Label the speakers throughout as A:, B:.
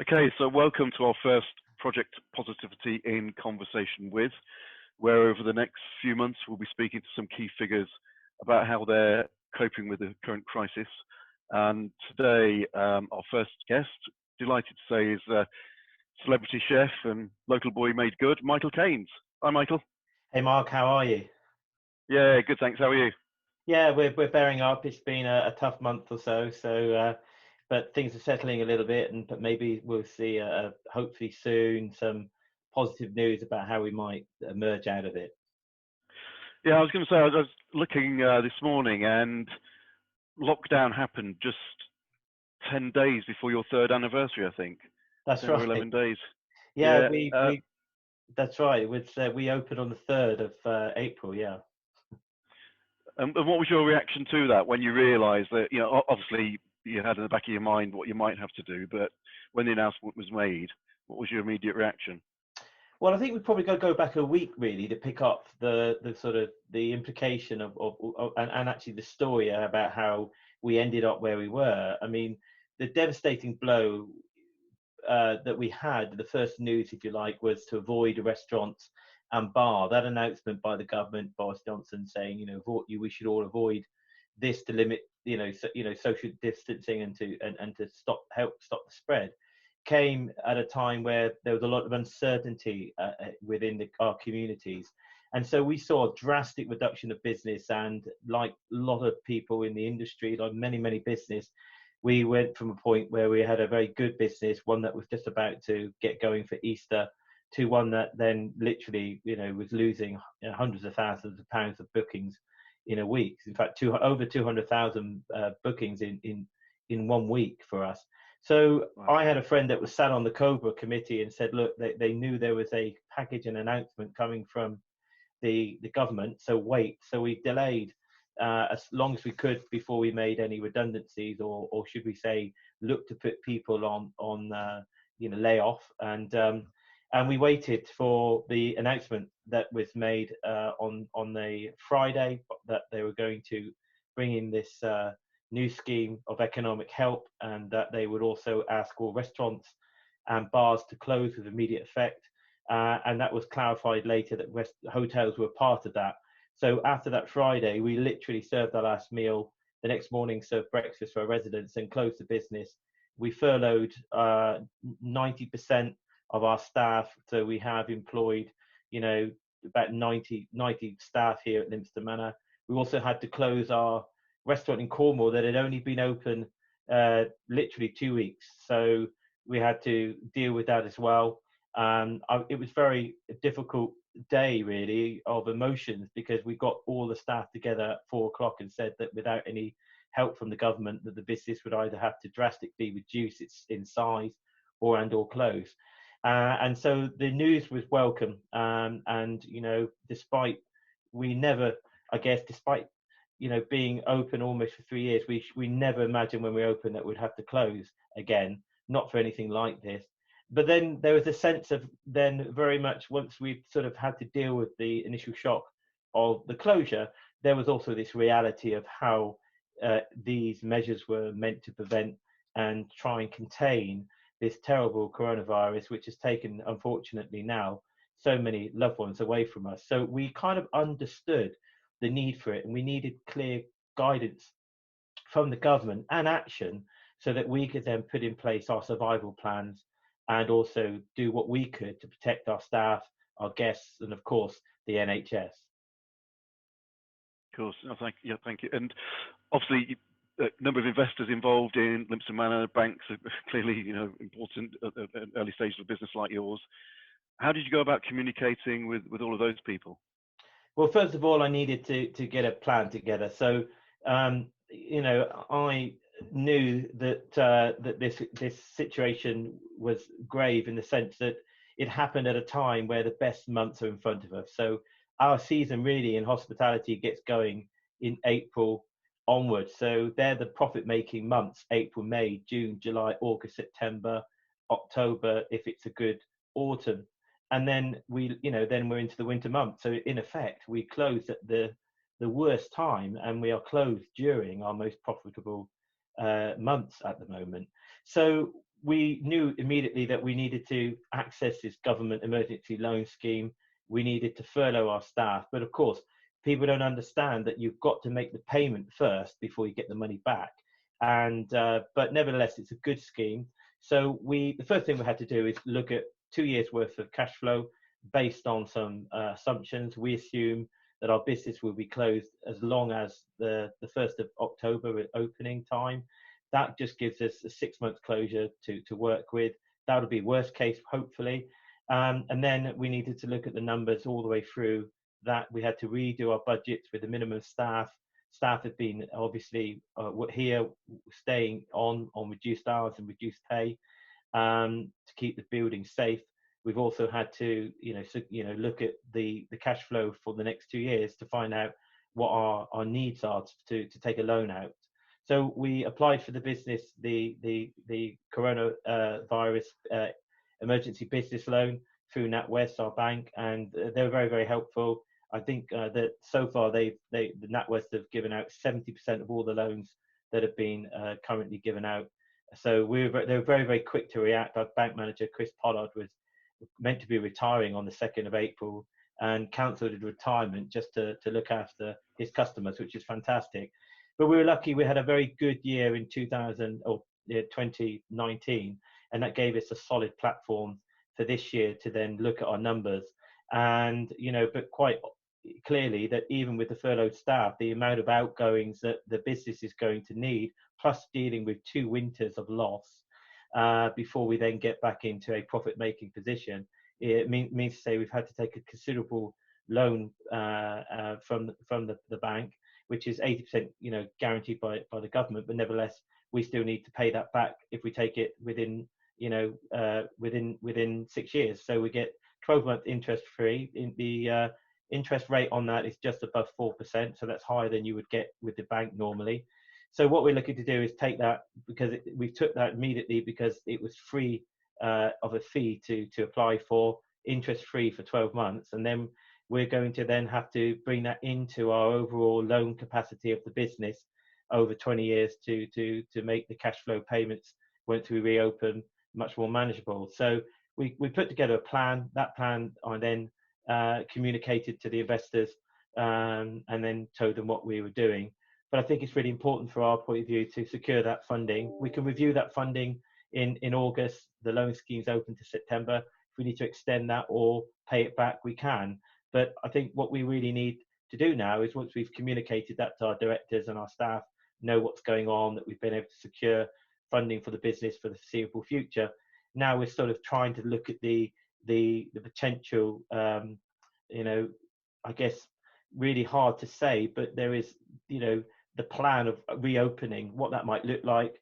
A: Okay, so welcome to our first Project Positivity in Conversation With, where over the next few months we'll be speaking to some key figures about how they're coping with the current crisis. And today, our first guest, delighted to say, is celebrity chef and local boy made good, Michael Caines. Hi, Michael.
B: Hey, Mark, how are you?
A: Yeah, good, thanks. How are you?
B: Yeah, we're bearing up. It's been a tough month or so, but things are settling a little bit, but maybe we'll see hopefully soon some positive news about how we might emerge out of it.
A: Yeah, I was going to say, I was looking this morning, and lockdown happened just 10 days before your third anniversary, I think.
B: That's
A: 10 or
B: right.
A: 11 days.
B: Yeah, we that's right. We opened on the 3rd of April. Yeah.
A: And what was your reaction to that when you realised that, obviously you had in the back of your mind what you might have to do, but when the announcement was made, what was your immediate reaction?
B: Well, I think we've probably got to go back a week really to pick up the sort of the implication of and actually the story about how we ended up where we were. I mean, the devastating blow that we had, the first news, if you like, was to avoid restaurants and bar. That announcement by the government, Boris Johnson, saying, we should all avoid this to limit, social distancing and to help stop the spread, came at a time where there was a lot of uncertainty within our communities. And so we saw a drastic reduction of business, and like a lot of people in the industry, like many business, we went from a point where we had a very good business, one that was just about to get going for Easter, to one that then literally, was losing hundreds of thousands of pounds of bookings in a week. In fact, over 200,000 bookings in 1 week for us. So wow. I had a friend that was sat on the COBRA committee and said, look, they knew there was a package and announcement coming from the government, so wait. So we delayed as long as we could before we made any redundancies, or should we say, look to put people on layoff, and we waited for the announcement that was made on the Friday that they were going to bring in this new scheme of economic help, and that they would also ask all restaurants and bars to close with immediate effect. And that was clarified later that hotels were part of that. So after that Friday, we literally served our last meal. The next morning, served breakfast for our residents and closed the business. We furloughed 90% of our staff. So we have employed, about 90 staff here at Lympstone Manor. We also had to close our restaurant in Cornwall that had only been open literally 2 weeks. So we had to deal with that as well. It was very difficult day really of emotions, because we got all the staff together at 4:00 and said that without any help from the government, that the business would either have to drastically reduce in size or close. And so the news was welcome. And despite being open almost for 3 years, we never imagined when we opened that we'd have to close again, not for anything like this. But then there was a sense of then very much, once we sort of had to deal with the initial shock of the closure, there was also this reality of how these measures were meant to prevent and try and contain this terrible coronavirus, which has taken, unfortunately now, so many loved ones away from us. So we kind of understood the need for it, and we needed clear guidance from the government and action so that we could then put in place our survival plans and also do what we could to protect our staff, our guests, and of course the NHS.
A: Of course, no, thank you. And obviously, a number of investors involved in Lympstone Manor. Banks are clearly, important at early stages of a business like yours. How did you go about communicating with all of those people?
B: Well, first of all, I needed to get a plan together. So, I knew that this situation was grave, in the sense that it happened at a time where the best months are in front of us. So our season really in hospitality gets going in April onwards. So they're the profit-making months: April, May, June, July, August, September, October, if it's a good autumn. And then we're into the winter months. So in effect, we closed at the worst time, and we are closed during our most profitable months at the moment. So we knew immediately that we needed to access this government emergency loan scheme. We needed to furlough our staff. But of course, people don't understand that you've got to make the payment first before you get the money back. And but nevertheless, it's a good scheme. So the first thing we had to do is look at 2 years worth of cash flow based on some assumptions. We assume that our business will be closed as long as the 1st of October opening time. That just gives us a 6-month closure to work with. That would be worst case, hopefully. And then we needed to look at the numbers all the way through that. We had to redo our budgets with the minimum staff. Staff have been obviously here staying on reduced hours and reduced pay to keep the building safe. We've also had to, look at the cash flow for the next 2 years to find out what our needs are to take a loan out. So we applied for the business, the coronavirus emergency business loan through NatWest, our bank, and they were very, very helpful. I think that so far the NatWest have given out 70% of all the loans that have been currently given out. So they were very, very quick to react. Our bank manager, Chris Pollard, was meant to be retiring on the 2nd of April and cancelled his retirement just to look after his customers, which is fantastic. But we were lucky we had a very good year in 2019, and that gave us a solid platform for this year to then look at our numbers. And, but quite clearly that even with the furloughed staff, the amount of outgoings that the business is going to need, plus dealing with 2 winters of loss before we then get back into a profit-making position, it means to say we've had to take a considerable loan from the bank, which is 80%, guaranteed by the government. But nevertheless, we still need to pay that back if we take it within 6 years. So we get 12-month interest free. The interest rate on that is just above 4%, so that's higher than you would get with the bank normally. So what we're looking to do is take that, because we took that immediately because it was free of a fee to apply for, interest free for 12 months, and then we're going to then have to bring that into our overall loan capacity of the business over 20 years to make the cash flow payments once we reopen much more manageable. So we put together a plan. That plan I then communicated to the investors and then told them what we were doing. But I think it's really important for our point of view to secure that funding. We can review that funding in August. The loan scheme's open to September. If we need to extend that or pay it back, we can. But I think what we really need to do now is, once we've communicated that to our directors and our staff, know what's going on, that we've been able to secure funding for the business for the foreseeable future. Now we're sort of trying to look at the potential, I guess really hard to say, but there is, the plan of reopening, what that might look like.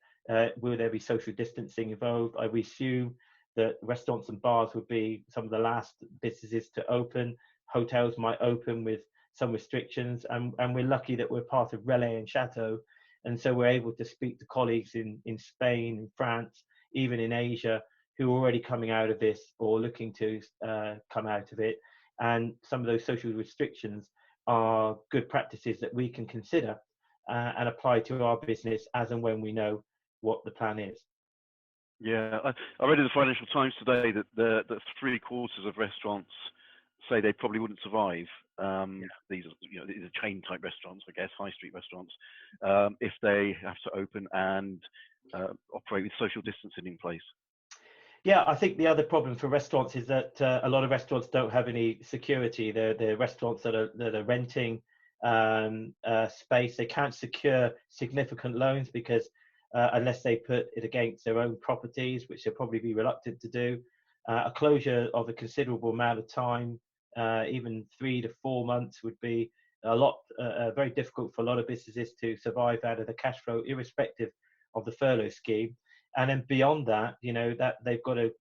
B: Will there be social distancing involved? I would assume that restaurants and bars would be some of the last businesses to open. Hotels might open with some restrictions, and we're lucky that we're part of Relais and Chateau, and so we're able to speak to colleagues in Spain, in France, even in Asia, who are already coming out of this or looking to come out of it. And some of those social restrictions are good practices that we can consider and apply to our business as and when we know what the plan is.
A: Yeah, I read in the Financial Times today that 3/4 of restaurants say they probably wouldn't survive. These are chain type restaurants, I guess, high street restaurants, if they have to open and operate with social distancing in place.
B: Yeah, I think the other problem for restaurants is that a lot of restaurants don't have any security. They're restaurants that are renting space. They can't secure significant loans because unless they put it against their own properties, which they'll probably be reluctant to do. A closure of a considerable amount of time, even 3 to 4 months, would be a lot very difficult for a lot of businesses to survive out of the cash flow, irrespective of the furlough scheme. And then beyond that, that they've got to,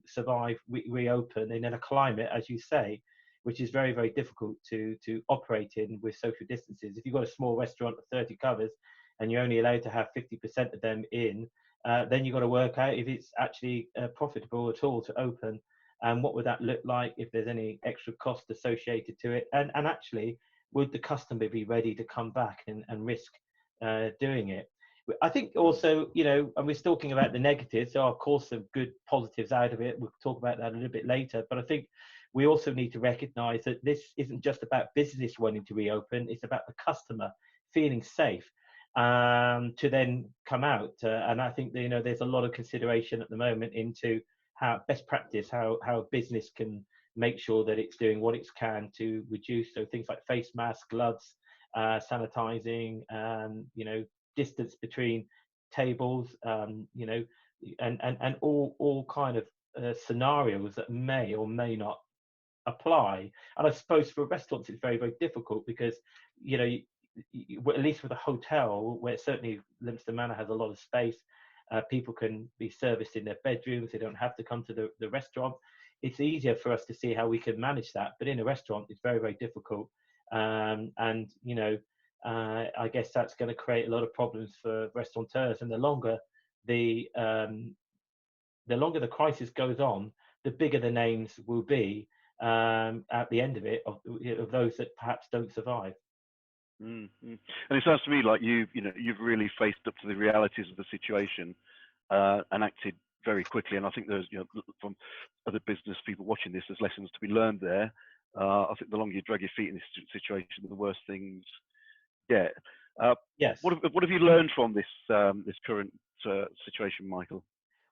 B: survive, reopen in a climate, as you say, which is very, very difficult to operate in with social distances. If you've got a small restaurant of 30 covers and you're only allowed to have 50% of them in, then you've got to work out if it's actually profitable at all to open, and what would that look like, if there's any extra cost associated to it, and actually, would the customer be ready to come back and risk doing it? I think also, you know, and we're talking about the negatives. There are, of course, some good positives out of it. We'll talk about that a little bit later. But I think we also need to recognise that this isn't just about business wanting to reopen. It's about the customer feeling safe to then come out. And I think that, you know, there's a lot of consideration at the moment into how best practice, how a business can make sure that it's doing what it can to reduce. So things like face masks, gloves, sanitizing, you know, distance between tables, you know, and all kind of scenarios that may or may not apply. And I suppose for restaurants it's very, very difficult because, you know, at least with a hotel, where certainly Lympstone Manor has a lot of space, people can be serviced in their bedrooms. They don't have to come to the restaurant. It's easier for us to see how we can manage that. But in a restaurant, it's very, very difficult. And, you know, I guess that's going to create a lot of problems for restaurateurs. And the longer the crisis goes on, the bigger the names will be at the end of it of those that perhaps don't survive.
A: And it sounds to me like you've really faced up to the realities of the situation and acted very quickly. And I think there's, you know, from other business people watching this, there's lessons to be learned there. I think the longer you drag your feet in this situation, the worse things get.
B: Yes.
A: What have you learned from this current situation, Michael?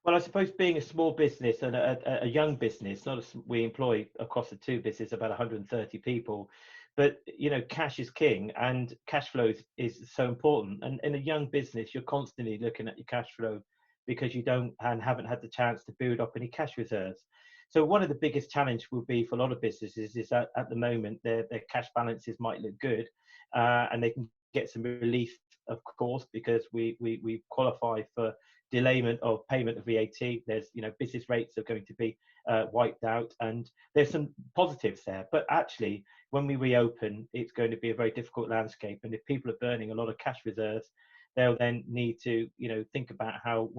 B: Well, I suppose being a small business and a young business, we employ across the two businesses about 130 people, but, you know, cash is king and cash flow is so important. And in a young business, you're constantly looking at your cash flow because you don't and haven't had the chance to build up any cash reserves. So one of the biggest challenge will be for a lot of businesses is that at the moment their cash balances might look good and they can get some relief, of course, because we qualify for delayment of payment of VAT. There's, you know, business rates are going to be wiped out, and there's some positives there. But actually, when we reopen, it's going to be a very difficult landscape. And if people are burning a lot of cash reserves, they'll then need to, you know, think about how and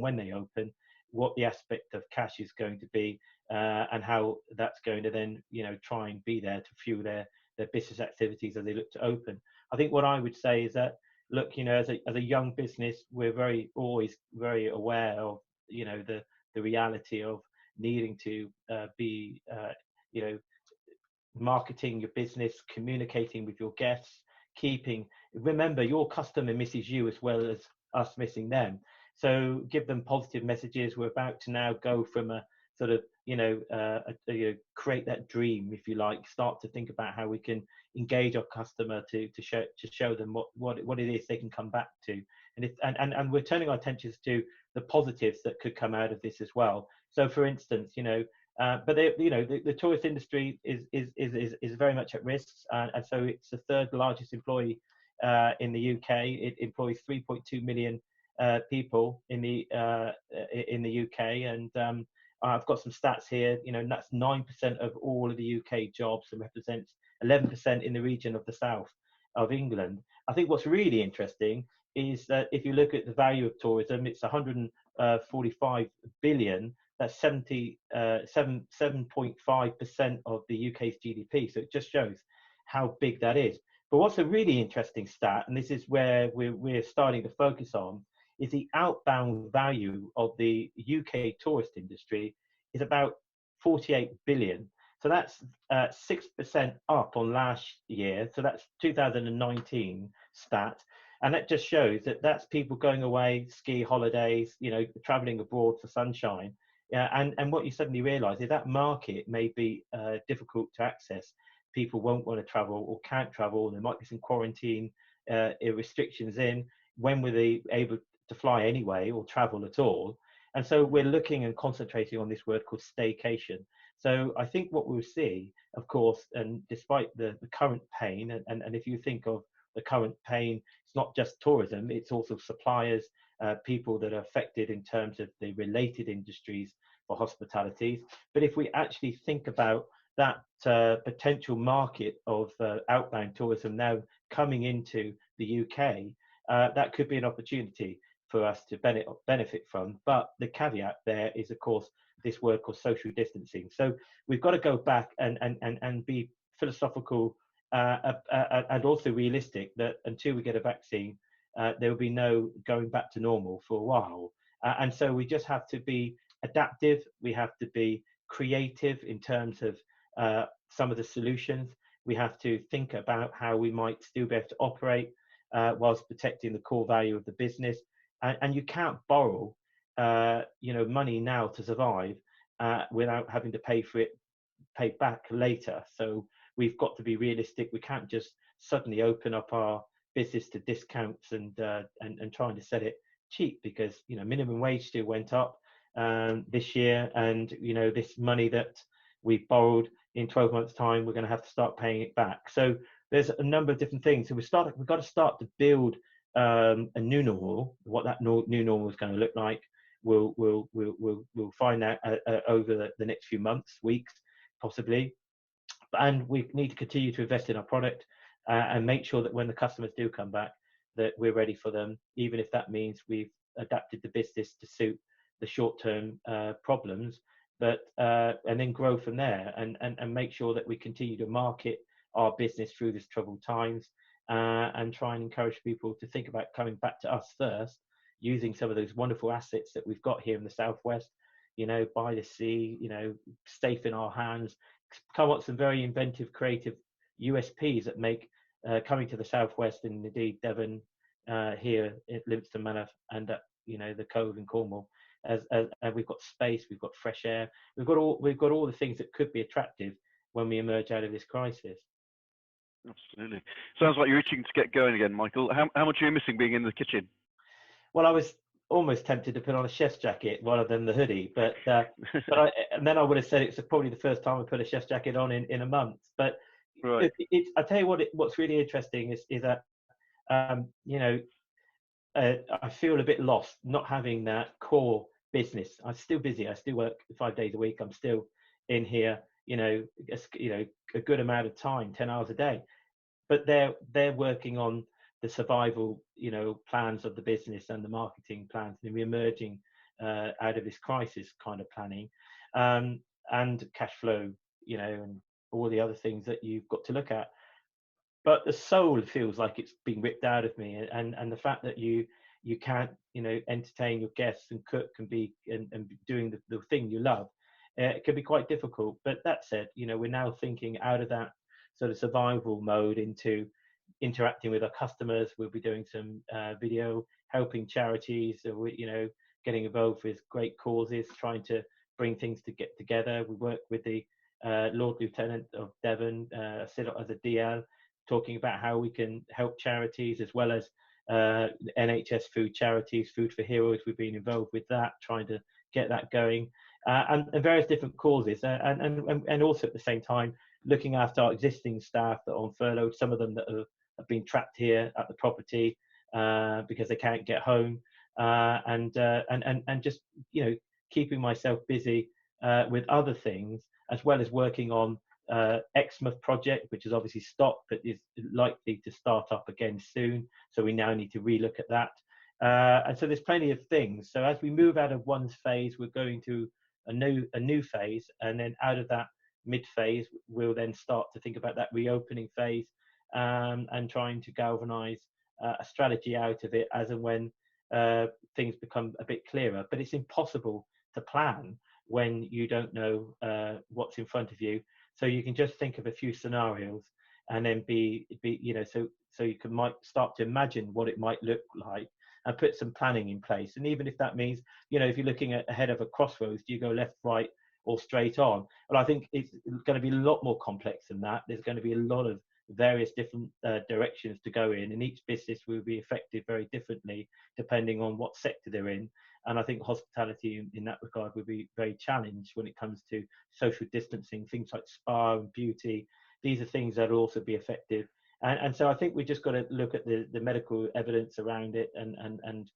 B: when they open, what the aspect of cash is going to be, and how that's going to then, you know, try and be there to fuel their business activities as they look to open. I think what I would say is that, look, you know, as a young business, we're always very aware of, you know, the reality of needing to be, you know, marketing your business, communicating with your guests, remember your customer misses you as well as us missing them. So give them positive messages. We're about to now go from a sort of, you know, create that dream, if you like, start to think about how we can engage our customer to show them what it is they can come back to. And we're turning our attentions to the positives that could come out of this as well. So for instance, you know, but the tourist industry is very much at risk, and so it's the third largest employee in the UK. It employs 3.2 million people in the UK, and I've got some stats here. You know, and that's 9% of all of the UK jobs, and represents 11% in the region of the south of England. I think what's really interesting is that if you look at the value of tourism, it's 145 billion. That's 7.5% of the UK's GDP. So it just shows how big that is. But what's a really interesting stat, and this is where we're starting to focus on, is the outbound value of the UK tourist industry is about 48 billion. So that's 6% up on last year. So that's 2019 stat. And that just shows that that's people going away, ski holidays, you know, traveling abroad for sunshine. And what you suddenly realize is that market may be difficult to access. People won't want to travel or can't travel. There might be some quarantine restrictions in. When were they able to fly anyway or travel at all? And so we're looking and concentrating on this word called staycation. So I think what we'll see, of course, and despite the current pain, and if you think of the current pain, it's not just tourism, it's also suppliers, people that are affected in terms of the related industries for hospitality. But if we actually think about that potential market of outbound tourism now coming into the UK, that could be an opportunity for us to benefit from. But the caveat there is, of course, this word called social distancing. So we've got to go back and be philosophical and also realistic that until we get a vaccine, there will be no going back to normal for a while. And so we just have to be adaptive. We have to be creative in terms of some of the solutions. We have to think about how we might still be able to operate whilst protecting the core value of the business. And you can't borrow, money now to survive without having to pay back later. So we've got to be realistic. We can't just suddenly open up our business to discounts and trying to sell it cheap, because minimum wage still went up this year, and this money that we borrowed in 12 months time, we're going to have to start paying it back. So there's a number of different things. So we've got to start to build a new normal. What that new normal is going to look like, we'll find out over the next few months, weeks, possibly. And we need to continue to invest in our product and make sure that when the customers do come back, that we're ready for them, even if that means we've adapted the business to suit the short-term problems, but and then grow from there, and make sure that we continue to market our business through these troubled times, and try and encourage people to think about coming back to us first, using some of those wonderful assets that we've got here in the Southwest, by the sea, safe in our hands, come up with some very inventive, creative USPs that make coming to the Southwest, and indeed Devon, here at Lympstone Manor, and the Cove in Cornwall, as we've got space, we've got fresh air, we've got all the things that could be attractive when we emerge out of this crisis.
A: Absolutely. Sounds like you're itching to get going again, Michael. How much are you missing being in the kitchen?
B: Well, I was almost tempted to put on a chef's jacket rather than the hoodie, but and then I would have said it's probably the first time I put a chef's jacket on in a month. But
A: right.
B: I tell you what's really interesting is that I feel a bit lost not having that core business. I'm still busy. I still work 5 days a week. I'm still in here, a good amount of time, 10 hours a day. But they're working on the survival, plans of the business and the marketing plans, and emerging out of this crisis kind of planning, and cash flow, and all the other things that you've got to look at. But the soul feels like it's being ripped out of me, and the fact that you can't, entertain your guests and cook and be and doing the thing you love, it can be quite difficult. But that said, we're now thinking out of that sort of survival mode into interacting with our customers. We'll be doing some video, helping charities, getting involved with great causes, trying to bring things to get together. We work with the Lord Lieutenant of Devon, sit as a DL, talking about how we can help charities, as well as NHS food charities, Food for Heroes. We've been involved with that, trying to get that going, and various different causes, and also at the same time looking after our existing staff that are on furlough, some of them that have been trapped here at the property because they can't get home, and just keeping myself busy with other things, as well as working on Exmouth project, which is obviously stopped but is likely to start up again soon. So we now need to relook at that. And so there's plenty of things. So as we move out of one phase, we're going to a new phase, and then out of that mid phase, we'll then start to think about that reopening phase, and trying to galvanize a strategy out of it as and when things become a bit clearer. But it's impossible to plan when you don't know what's in front of you. So you can just think of a few scenarios, and then so you might start to imagine what it might look like, and put some planning in place. And even if that means, if you're looking ahead of a crossroads, do you go left, right, or straight on? Well, I think it's going to be a lot more complex than that. There's going to be a lot of various different directions to go in, and each business will be affected very differently depending on what sector they're in. And I think hospitality in that regard will be very challenged when it comes to social distancing, things like spa and beauty. These are things that will also be affected. And so I think we just got to look at the medical evidence around it, and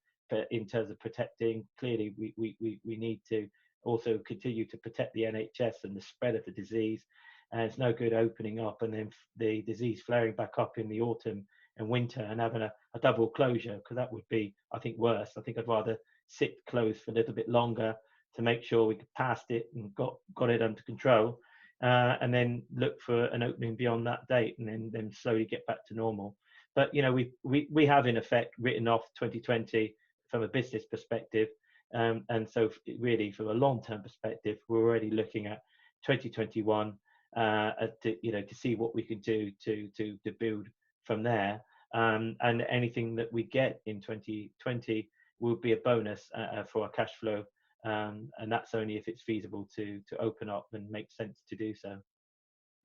B: in terms of protecting. Clearly, we need to also continue to protect the NHS and the spread of the disease. And it's no good opening up and then the disease flaring back up in the autumn and winter and having a double closure, because that would be, I think, worse. I think I'd rather sit closed for a little bit longer to make sure we could past it and got it under control, and then look for an opening beyond that date, and then slowly get back to normal. But we have in effect written off 2020 from a business perspective, and so really from a long-term perspective, we're already looking at 2021 to see what we can do to build from there. And anything that we get in 2020 will be a bonus for our cash flow, and that's only if it's feasible to open up and make sense to do so.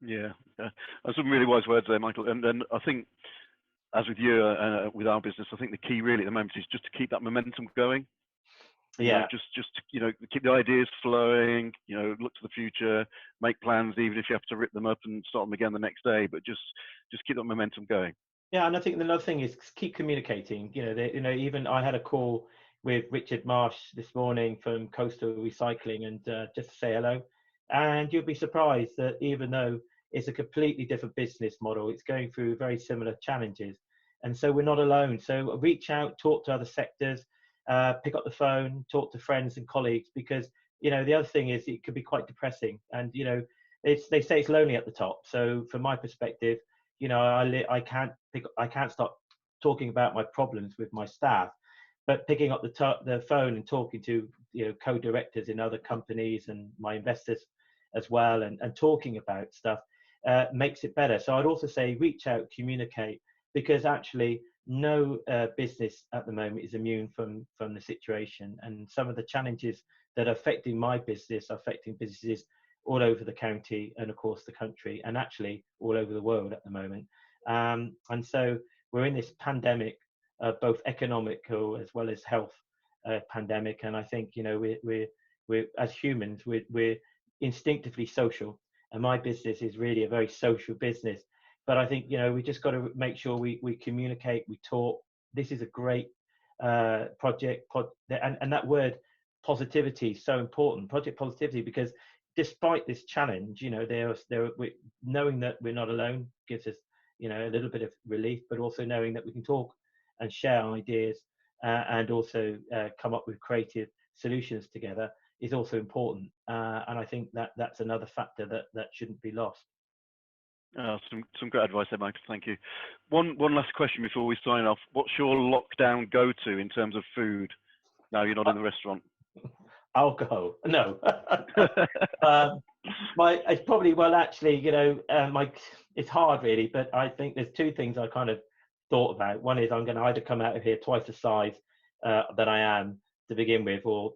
A: Yeah, that's some really wise words there, Michael. And I think, as with you, with our business, I think the key really at the moment is just to keep that momentum going. Just to, keep the ideas flowing. Look to the future, make plans, even if you have to rip them up and start them again the next day. But just keep that momentum going.
B: Yeah, and I think another thing is keep communicating. Even I had a call with Richard Marsh this morning from Coastal Recycling, and just to say hello. And you'll be surprised that even though it's a completely different business model, it's going through very similar challenges. And so we're not alone. So reach out, talk to other sectors, pick up the phone, talk to friends and colleagues, because the other thing is it could be quite depressing. And they say it's lonely at the top. So from my perspective, I can't stop talking about my problems with my staff, but picking up the phone and talking to co-directors in other companies and my investors as well, and talking about stuff makes it better. So I'd also say reach out, communicate, because actually no business at the moment is immune from the situation, and some of the challenges that are affecting my business are affecting businesses all over the county and of course the country, and actually all over the world at the moment. And so we're in this pandemic, both economical as well as health pandemic. And I think we're as humans, we're instinctively social, and my business is really a very social business. But I think we just got to make sure we communicate, we talk. This is a great project, and that word positivity is so important. Project positivity, because despite this challenge, knowing that we're not alone gives us, a little bit of relief, but also knowing that we can talk and share ideas and also come up with creative solutions together is also important. And I think that's another factor that shouldn't be lost.
A: Some great advice there, Michael. Thank you. One last question before we sign off. What's your lockdown go-to in terms of food? Now you're not in the restaurant.
B: Alcohol? No. It's probably, it's hard really, but I think there's two things I kind of thought about. One is I'm going to either come out of here twice the size that I am to begin with, or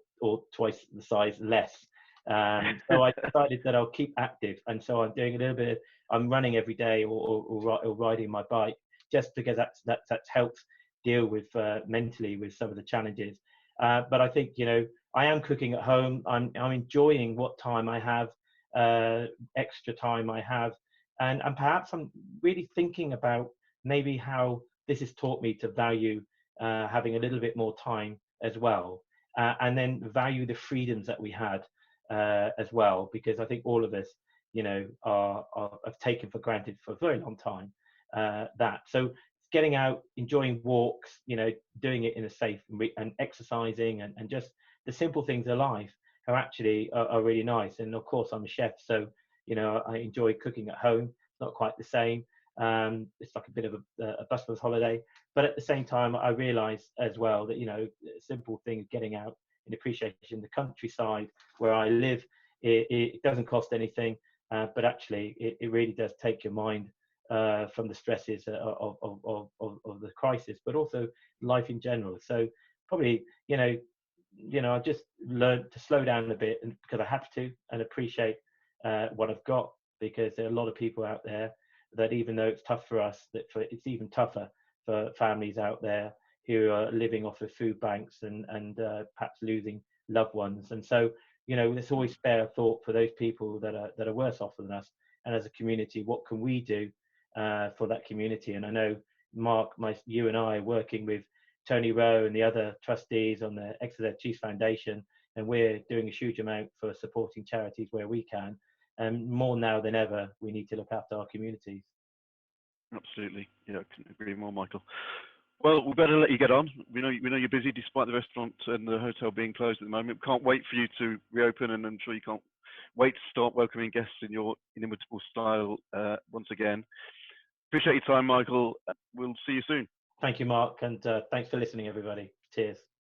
B: twice the size less. So I decided that I'll keep active, and so I'm doing a little bit. I'm running every day or riding my bike, just because that helps deal with mentally with some of the challenges. But I think I am cooking at home. I'm enjoying what time I have, extra time I have, and perhaps I'm really thinking about maybe how this has taught me to value having a little bit more time as well, and then value the freedoms that we had as well, because I think all of us, have taken for granted for a very long time that. So getting out, enjoying walks, doing it in a safe and exercising, and just the simple things of life are actually are really nice. And of course, I'm a chef, so I enjoy cooking at home. It's not quite the same. It's like a bit of a busman's holiday, but at the same time, I realise as well that simple things, getting out in appreciation, the countryside where I live, it doesn't cost anything, but actually it really does take your mind from the stresses of the crisis, but also life in general. So probably I just learned to slow down a bit, because I have to, and appreciate what I've got, because there are a lot of people out there that, even though it's tough for us, it's even tougher for families out there who are living off of food banks and perhaps losing loved ones. And so there's always spare thought for those people that are worse off than us. And as a community, what can we do for that community? And I know, Mark, you and I are working with Tony Rowe and the other trustees on the Exeter Chiefs Foundation, and we're doing a huge amount for supporting charities where we can. And more now than ever, we need to look after our communities.
A: Absolutely. Yeah, I couldn't agree more, Michael. Well, we better let you get on. We know you're busy despite the restaurant and the hotel being closed at the moment. We can't wait for you to reopen, and I'm sure you can't wait to start welcoming guests in your inimitable style once again. Appreciate your time, Michael. We'll see you soon.
B: Thank you, Mark, and thanks for listening, everybody. Cheers.